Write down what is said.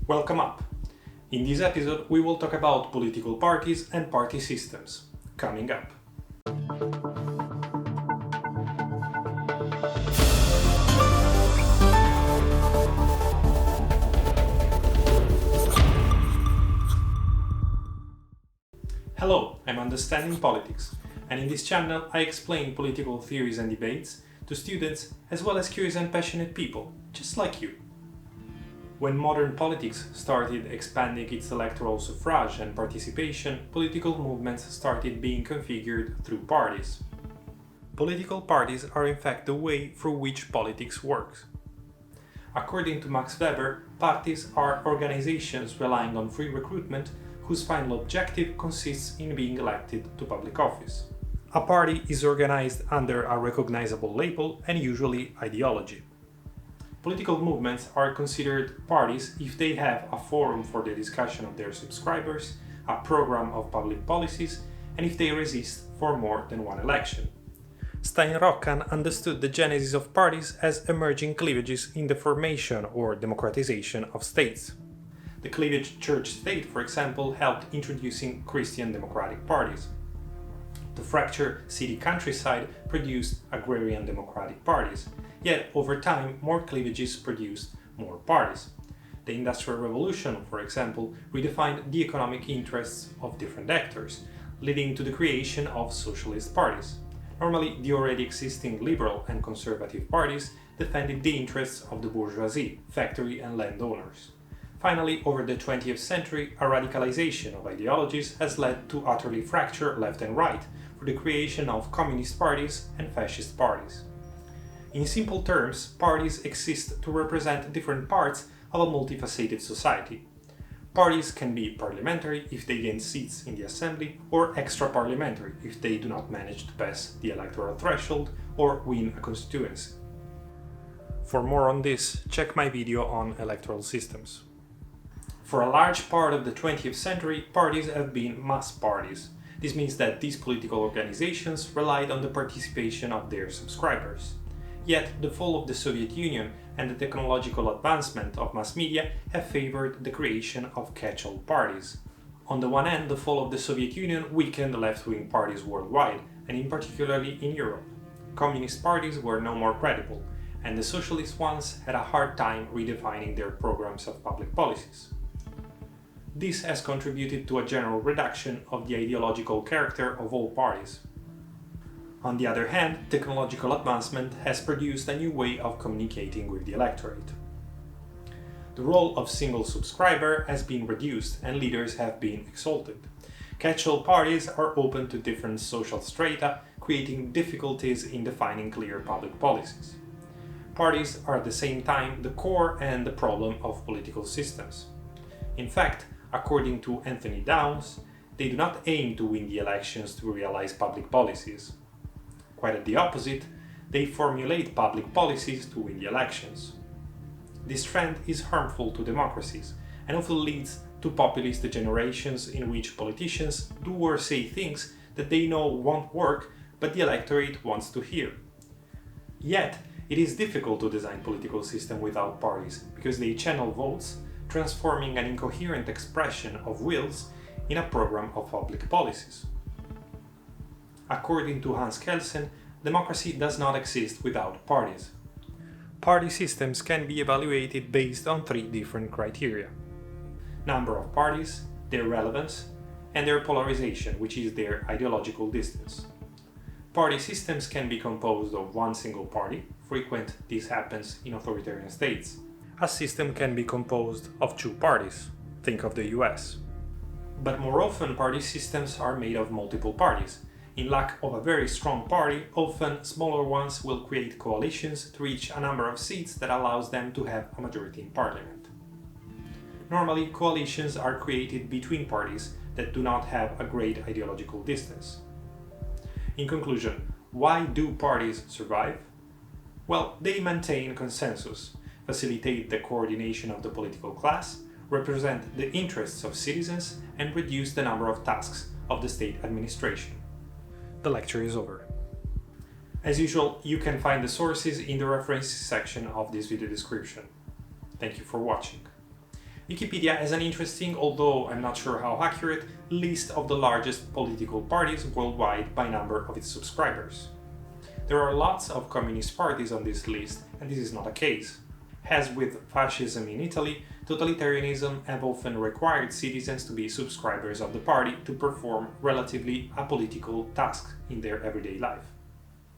Welcome up! In this episode we will talk about political parties and party systems. Coming up. Hello, I'm Understanding Politics, and in this channel I explain political theories and debates to students as well as curious and passionate people, just like you. When modern politics started expanding its electoral suffrage and participation, political movements started being configured through parties. Political parties are in fact the way through which politics works. According to Max Weber, parties are organizations relying on free recruitment whose final objective consists in being elected to public office. A party is organized under a recognizable label and usually ideology. Political movements are considered parties if they have a forum for the discussion of their subscribers, a program of public policies, and if they resist for more than one election. Steinrock understood the genesis of parties as emerging cleavages in the formation or democratization of states. The cleavage church-state, for example, helped introducing Christian democratic parties. The fractured city countryside produced agrarian democratic parties, yet over time more cleavages produced more parties. The Industrial Revolution, for example, redefined the economic interests of different actors, leading to the creation of socialist parties. Normally, the already existing liberal and conservative parties defended the interests of the bourgeoisie, factory and landowners. Finally, over the 20th century, a radicalization of ideologies has led to utterly fracture left and right for the creation of communist parties and fascist parties. In simple terms, parties exist to represent different parts of a multifaceted society. Parties can be parliamentary if they gain seats in the assembly, or extra-parliamentary if they do not manage to pass the electoral threshold or win a constituency. For more on this, check my video on electoral systems. For a large part of the 20th century, parties have been mass parties. This means that these political organizations relied on the participation of their subscribers. Yet, the fall of the Soviet Union and the technological advancement of mass media have favored the creation of catch-all parties. On the one hand, the fall of the Soviet Union weakened left-wing parties worldwide, and in particularly in Europe. Communist parties were no more credible, and the socialist ones had a hard time redefining their programs of public policies. This has contributed to a general reduction of the ideological character of all parties. On the other hand, technological advancement has produced a new way of communicating with the electorate. The role of single subscriber has been reduced and leaders have been exalted. Catch-all parties are open to different social strata, creating difficulties in defining clear public policies. Parties are at the same time the core and the problem of political systems. In fact, according to Anthony Downs, they do not aim to win the elections to realize public policies. Quite at the opposite, they formulate public policies to win the elections. This trend is harmful to democracies and often leads to populist degenerations in which politicians do or say things that they know won't work but the electorate wants to hear. Yet, it is difficult to design political system without parties because they channel votes, transforming an incoherent expression of wills in a program of public policies. According to Hans Kelsen, democracy does not exist without parties. Party systems can be evaluated based on three different criteria: number of parties, their relevance, and their polarization, which is their ideological distance. Party systems can be composed of one single party. Frequent this happens in authoritarian states. A system can be composed of two parties. Think of the US. But more often, party systems are made of multiple parties. In lack of a very strong party, often smaller ones will create coalitions to reach a number of seats that allows them to have a majority in parliament. Normally, coalitions are created between parties that do not have a great ideological distance. In conclusion, why do parties survive? Well, they maintain consensus, facilitate the coordination of the political class, represent the interests of citizens, and reduce the number of tasks of the state administration. The lecture is over. As usual, you can find the sources in the references section of this video description. Thank you for watching. Wikipedia has an interesting, although I'm not sure how accurate, list of the largest political parties worldwide by number of its subscribers. There are lots of communist parties on this list, and this is not a case. As with fascism in Italy, totalitarianism have often required citizens to be subscribers of the party to perform relatively apolitical tasks in their everyday life.